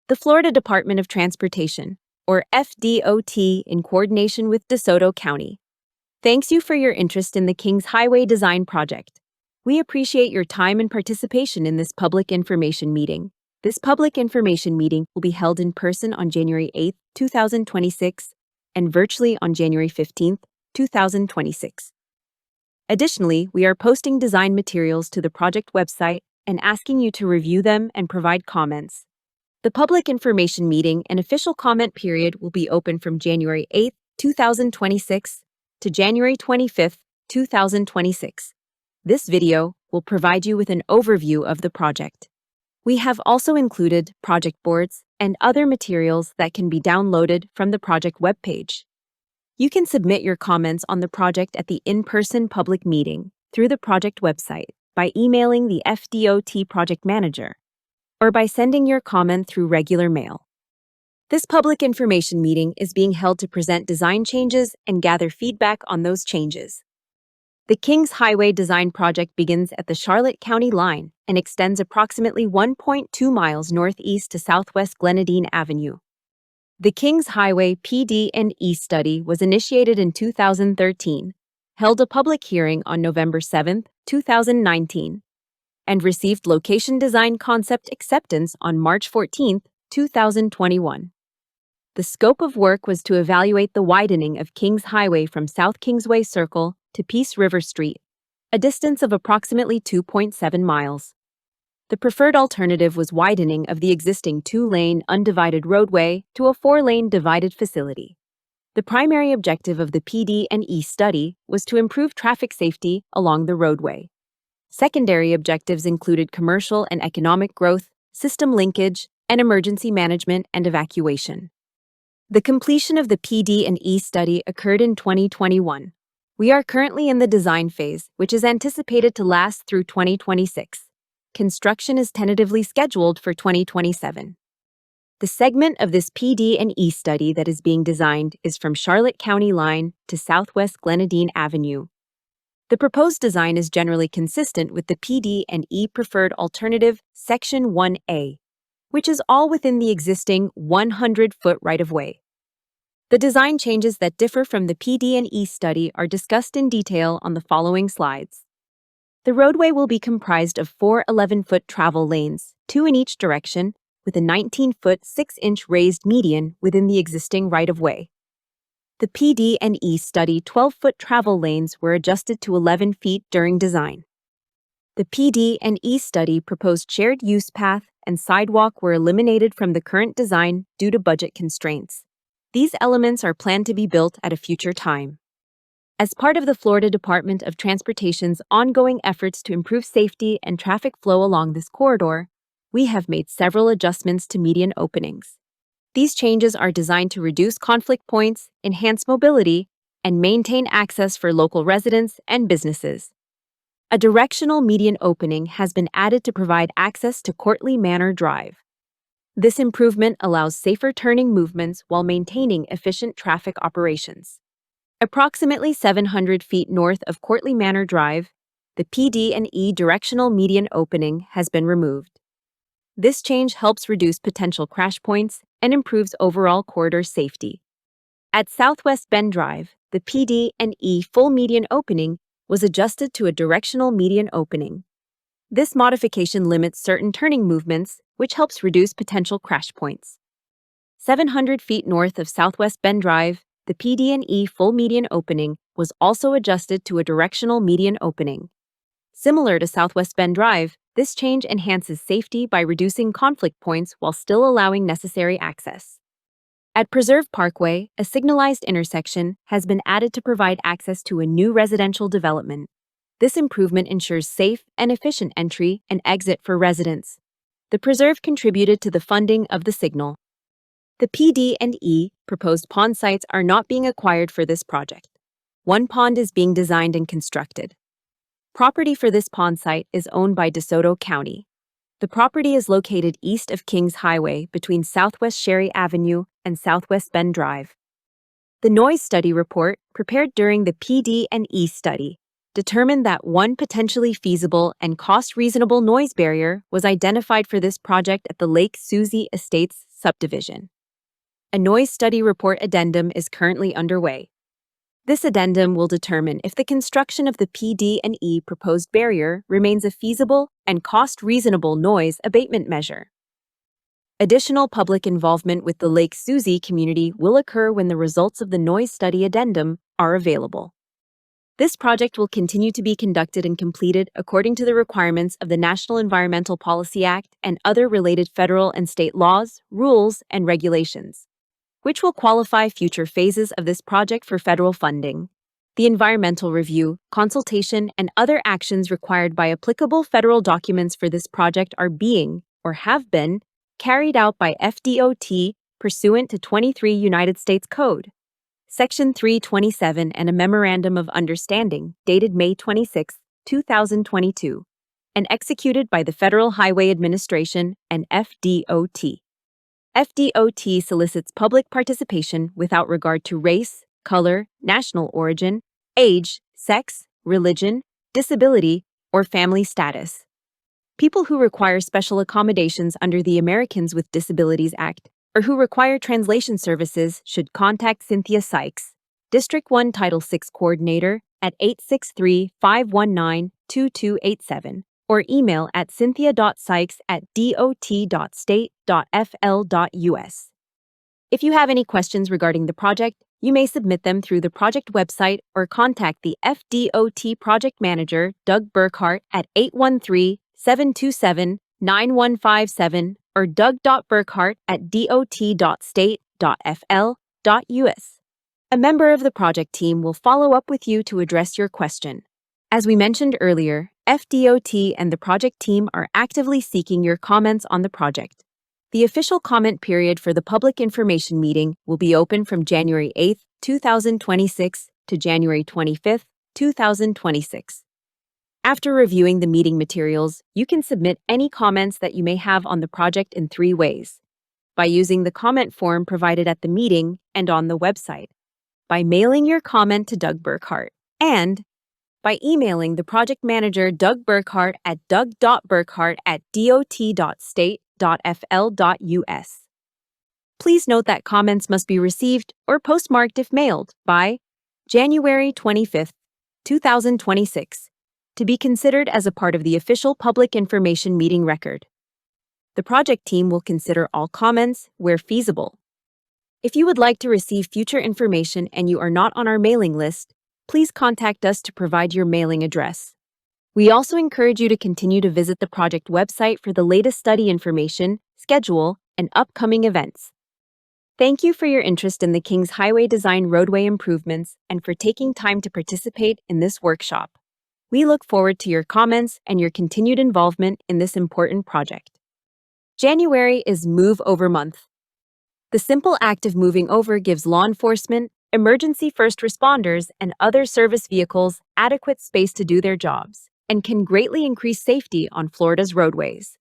The Florida Department of Transportation, or FDOT, in coordination with DeSoto County, thanks you for your interest in the Kings Highway Design Project. We appreciate your time and participation in this public information meeting. This public information meeting will be held in person on January 8, 2026, and virtually on January 15, 2026. Additionally, we are posting design materials to the project website and asking you to review them and provide comments. The public information meeting and official comment period will be open from January 8, 2026 to January 25, 2026. This video will provide you with an overview of the project. We have also included project boards and other materials that can be downloaded from the project webpage. You can submit your comments on the project at the in-person public meeting through the project website by emailing the FDOT project manager or by sending your comment through regular mail. This public information meeting is being held to present design changes and gather feedback on those changes. The Kings Highway Design Project begins at the Charlotte County line and extends approximately 1.2 miles northeast to southwest Glenadine Avenue. The Kings Highway PD&E study was initiated in 2013, held a public hearing on November 7, 2019, and received location design concept acceptance on March 14, 2021. The scope of work was to evaluate the widening of Kings Highway from South Kingsway Circle to Peace River Street, a distance of approximately 2.7 miles. The preferred alternative was widening of the existing 2-lane undivided roadway to a 4-lane divided facility. The primary objective of the PD&E study was to improve traffic safety along the roadway. Secondary objectives included commercial and economic growth, system linkage, and emergency management and evacuation. The completion of the PD&E study occurred in 2021. We are currently in the design phase, which is anticipated to last through 2026. Construction is tentatively scheduled for 2027. The segment of this PD&E study that is being designed is from Charlotte County line to southwest Glenadine Avenue. The proposed design is generally consistent with the PD&E preferred alternative Section 1A, which is all within the existing 100-foot right-of-way. The design changes that differ from the PD&E study are discussed in detail on the following slides. The roadway will be comprised of 4 11-foot travel lanes, 2 in each direction, with a 19-foot 6-inch raised median within the existing right-of-way. The PD&E study 12-foot travel lanes were adjusted to 11 feet during design. The PD&E study proposed shared use path and sidewalk were eliminated from the current design due to budget constraints. These elements are planned to be built at a future time. As part of the Florida Department of Transportation's ongoing efforts to improve safety and traffic flow along this corridor, we have made several adjustments to median openings. These changes are designed to reduce conflict points, enhance mobility, and maintain access for local residents and businesses. A directional median opening has been added to provide access to Courtly Manor Drive. This improvement allows safer turning movements while maintaining efficient traffic operations. Approximately 700 feet north of Courtly Manor Drive, the PD&E directional median opening has been removed. This change helps reduce potential crash points and improves overall corridor safety. At Southwest Bend Drive, the PD&E full median opening was adjusted to a directional median opening. This modification limits certain turning movements, which helps reduce potential crash points. 700 feet north of Southwest Bend Drive, the PD&E full median opening was also adjusted to a directional median opening. Similar to Southwest Bend Drive, this change enhances safety by reducing conflict points while still allowing necessary access. At Preserve Parkway, a signalized intersection has been added to provide access to a new residential development. This improvement ensures safe and efficient entry and exit for residents. The Preserve contributed to the funding of the signal. The PD&E proposed pond sites are not being acquired for this project. One pond is being designed and constructed. Property for this pond site is owned by DeSoto County. The property is located east of Kings Highway between Southwest Sherry Avenue and Southwest Bend Drive. The noise study report, prepared during the PD&E study, determined that one potentially feasible and cost-reasonable noise barrier was identified for this project at the Lake Susie Estates subdivision. A noise study report addendum is currently underway. This addendum will determine if the construction of the PD&E proposed barrier remains a feasible and cost-reasonable noise abatement measure. Additional public involvement with the Lake Susie community will occur when the results of the noise study addendum are available. This project will continue to be conducted and completed according to the requirements of the National Environmental Policy Act and other related federal and state laws, rules, and regulations, which will qualify future phases of this project for federal funding. The environmental review, consultation, and other actions required by applicable federal documents for this project are being, or have been, carried out by FDOT pursuant to 23 United States Code, Section 327, and a Memorandum of Understanding dated May 26, 2022, and executed by the Federal Highway Administration and FDOT. FDOT solicits public participation without regard to race, color, national origin, age, sex, religion, disability, or family status. People who require special accommodations under the Americans with Disabilities Act or who require translation services should contact Cynthia Sykes, District 1 Title VI Coordinator, at 863-519-2287 or email at cynthia.sykes@dot.state.fl.us. If you have any questions regarding the project, you may submit them through the project website or contact the FDOT Project Manager, Doug Burkhart, at 813-727-9157 or doug.burkhart@dot.state.fl.us. A member of the project team will follow up with you to address your question. As we mentioned earlier, FDOT and the project team are actively seeking your comments on the project. The official comment period for the public information meeting will be open from January 8, 2026 to January 25, 2026. After reviewing the meeting materials, you can submit any comments that you may have on the project in 3 ways: by using the comment form provided at the meeting and on the website, by mailing your comment to Doug Burkhart, and by emailing the project manager Doug Burkhart at doug.burkhart@dot.state.fl.us. Please note that comments must be received or postmarked if mailed by January 25, 2026, to be considered as a part of the official public information meeting record. The project team will consider all comments where feasible. If you would like to receive future information and you are not on our mailing list, please contact us to provide your mailing address. We also encourage you to continue to visit the project website for the latest study information, schedule, and upcoming events. Thank you for your interest in the Kings Highway Design roadway improvements and for taking time to participate in this workshop. We look forward to your comments and your continued involvement in this important project. January is Move Over Month. The simple act of moving over gives law enforcement, emergency first responders, and other service vehicles adequate space to do their jobs and can greatly increase safety on Florida's roadways.